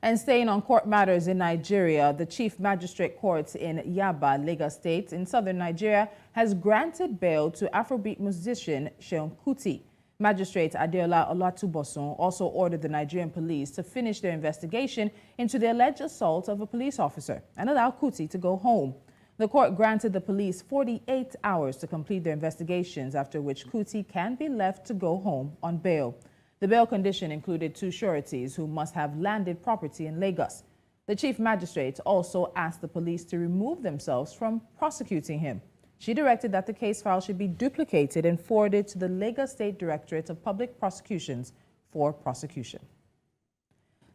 And staying on court matters in Nigeria, the Chief Magistrate Court in Yaba, Lagos State, in southern Nigeria, has granted bail to Afrobeat musician Seun Kuti. Magistrate Adeola Olatunbosun also ordered the Nigerian police to finish their investigation into the alleged assault of a police officer and allow Kuti to go home. The court granted the police 48 hours to complete their investigations, after which Kuti can be left to go home on bail. The bail condition included 2 sureties who must have landed property in Lagos. The chief magistrate also asked the police to remove themselves from prosecuting him. She directed that the case file should be duplicated and forwarded to the Lagos State Directorate of Public Prosecutions for prosecution.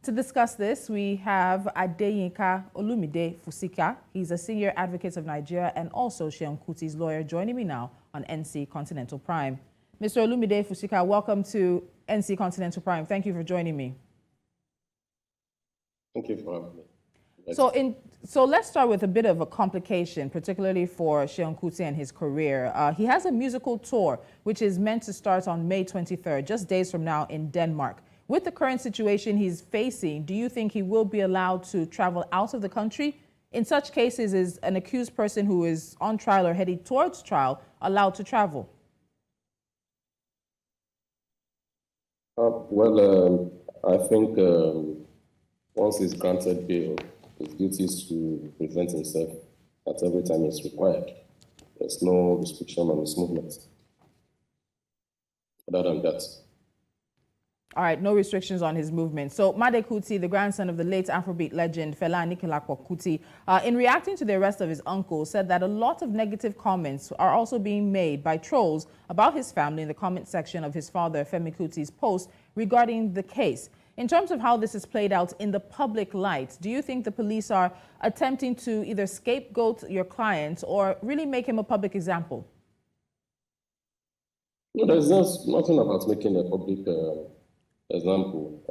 To discuss this, we have Adeyinka Olumide-Fusika. He's a senior advocate of Nigeria and also Seun Kuti's lawyer, joining me now on NC Continental Prime. Mr. Olumide-Fusika, welcome to NC Continental Prime. Thank you for joining me. Thank you for having me. So let's start with a bit of a complication, particularly for Seun Kuti and his career. He has a musical tour, which is meant to start on May 23rd, just days from now, in Denmark. With the current situation he's facing, do you think he will be allowed to travel out of the country? In such cases, is an accused person who is on trial or heading towards trial allowed to travel? I think once he's granted bail, his duty is to present himself at every time it's required. There's no restriction on his movement. Other than that. All right, no restrictions on his movement. So Made Kuti, the grandson of the late Afrobeat legend Fela Anikulapo Kuti, in reacting to the arrest of his uncle, said that a lot of negative comments are also being made by trolls about his family in the comment section of his father Femi Kuti's post regarding the case. In terms of how this is played out in the public light, do you think the police are attempting to either scapegoat your client or really make him a public example? No, there's nothing about making a public example.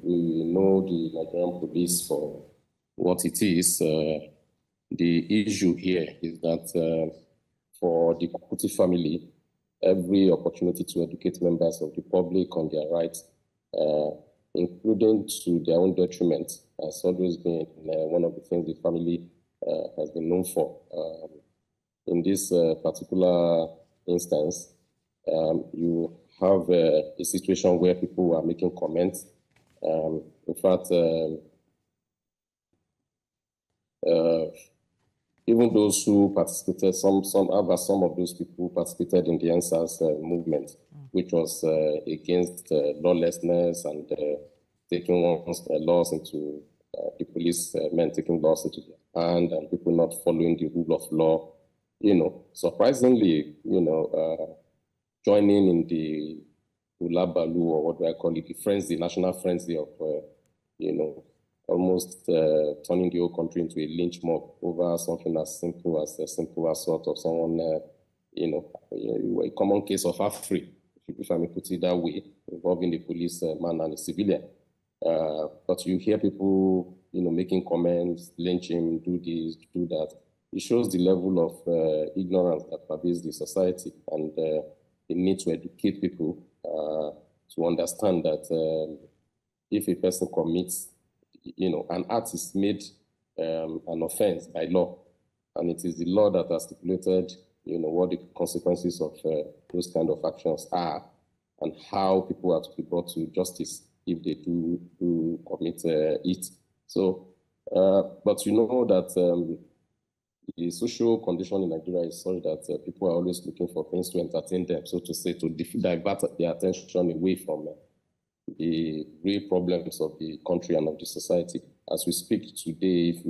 We know the Nigerian police for what it is. The issue here is that for the Kuti family, every opportunity to educate members of the public on their rights, including to their own detriment, has always been one of the things the family has been known for. In this particular instance, you have a situation where people are making comments. In fact, even those who participated, some of those people participated in the NSAS movement, which was against lawlessness and taking one's laws into the police men taking laws into their hand and people not following the rule of law. Surprisingly, joining in the Ulabalu, or what do I call it, the frenzy, national frenzy of, almost turning the whole country into a lynch mob over something as simple as a simple assault of someone, a common case of half-free, if I may put it that way, involving the police man and a civilian. But you hear people, making comments, lynch him, do this, do that. It shows the level of ignorance that pervades the society, and the need to educate people to understand that if a person commits, an act is made an offense by law, and it is the law that has stipulated, what the consequences of those kind of actions are, and how people are to be brought to justice if they do commit it. So, but you know that the social condition in Nigeria is such that people are always looking for things to entertain them, so to say, to divert their attention away from the real problems of the country and of the society. As we speak today,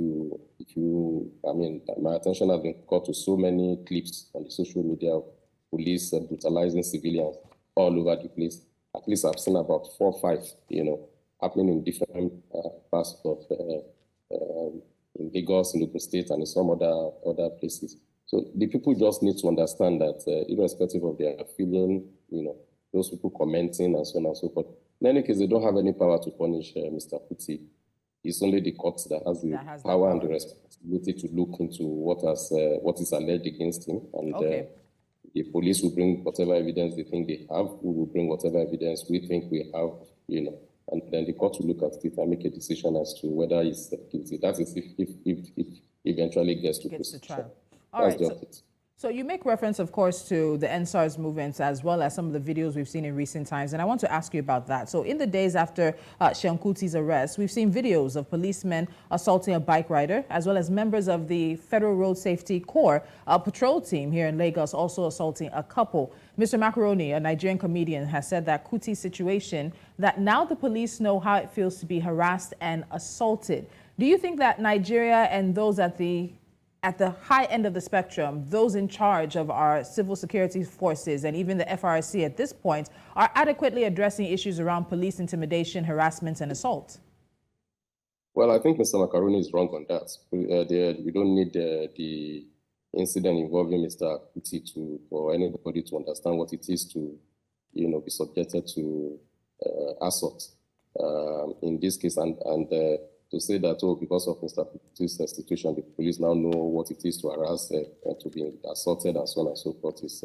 my attention has been caught to so many clips on the social media of police brutalizing civilians all over the place. At least I've seen about 4 or 5, happening in different parts of in Lagos, in Ogun State, and in some other places. So the people just need to understand that, irrespective of their feeling, those people commenting and so on and so forth. In any case, they don't have any power to punish Mr. Kuti. It's only the courts that has the power and the responsibility to look into what is alleged against him. And the police will bring whatever evidence they think they have. We will bring whatever evidence we think we have, and then the court will look at it and make a decision as to whether it's guilty. That is if eventually gets to trial. All right. That's So you make reference, of course, to the NSARS movements as well as some of the videos we've seen in recent times, and I want to ask you about that. So in the days after Seun Kuti's arrest, we've seen videos of policemen assaulting a bike rider, as well as members of the Federal Road Safety Corps patrol team here in Lagos also assaulting a couple. Mr. Macaroni, a Nigerian comedian, has said that Kuti's situation, that now the police know how it feels to be harassed and assaulted. Do you think that Nigeria and those at the high end of the spectrum, those in charge of our civil security forces and even the FRC at this point, are adequately addressing issues around police intimidation, harassment, and assault? Well, I think Mr. Macaroni is wrong on that. We don't need the incident involving Mr. Kuti for anybody to understand what it is to, be subjected to assault in this case, and to say that, because of Mr. Kuti's situation, the police now know what it is to harass and to be assaulted and so on and so forth is,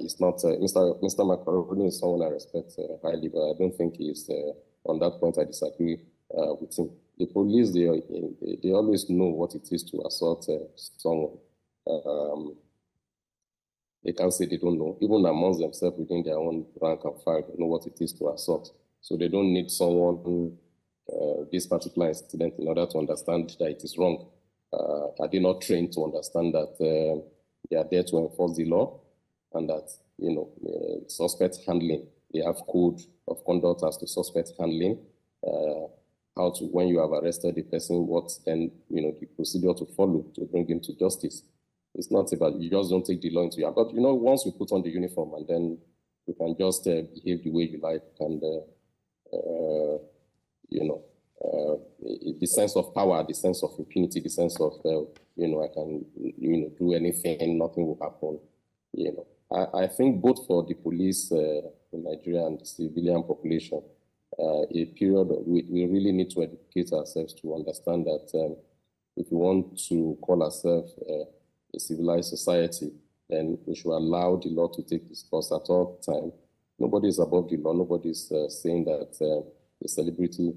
it's not, Mr. Macaroni is someone I respect highly, but I don't think he's, on that point I disagree with him. The police, they always know what it is to assault someone. They can't say they don't know. Even amongst themselves within their own rank and file, they know what it is to assault. So they don't need someone who, this particular incident, in order to understand that it is wrong. Are they not trained to understand that they are there to enforce the law, and that, suspect handling, they have code of conduct as to suspect handling, how to, when you have arrested the person, what then, the procedure to follow to bring him to justice. It's not about, you just don't take the law into your, but once you put on the uniform, and then you can just behave the way you like, and the sense of power, the sense of impunity, the sense of, I can, do anything, nothing will happen. I think both for the police in Nigeria and the civilian population, a period we really need to educate ourselves to understand that if we want to call ourselves a civilized society, then we should allow the law to take its course at all time. Nobody is above the law. Nobody is saying that a celebrity,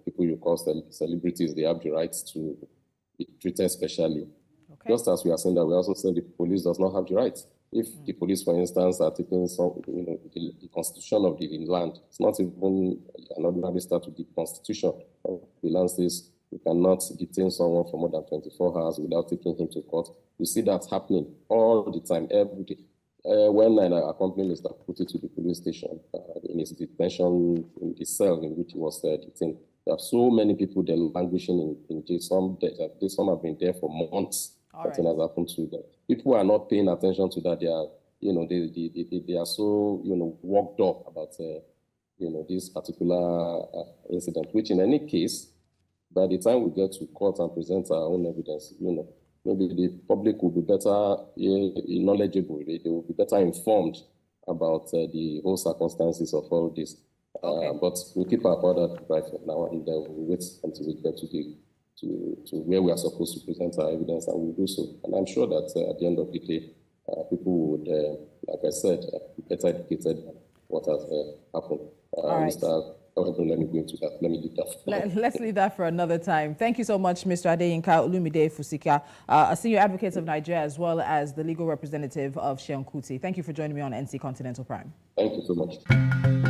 people you call celebrities, they have the rights to be treated specially. Okay. Just as we are saying that, we also say the police does not have the right. If the police, for instance, are taking some, the constitution of the land, it's not even an ordinary statute. The constitution of the land says you cannot detain someone for more than 24 hours without taking him to court. You see that happening all the time, every day. When I accompanied Mr. Kuti to the police station in his detention, in the cell in which he was detained, there are so many people there languishing in jail. Some have been there for months. Nothing has happened to them. People are not paying attention to that. They are, they are so, worked up about, this particular incident. Which, in any case, by the time we get to court and present our own evidence, maybe the public will be better knowledgeable. They will be better informed about the whole circumstances of all this. Okay. But we'll keep our powder dry for now, and we'll wait until we get to where we are supposed to present our evidence, and we'll do so. And I'm sure that at the end of the day, people would, like I said, be better educated on what has happened. All right. Mr. Let me go into that. Let me leave that. Let's leave that for another time. Thank you so much, Mr. Adeyinka Olumide-Fusika, a senior advocate of Nigeria, as well as the legal representative of Seun Kuti. Thank you for joining me on NC Continental Prime. Thank you so much.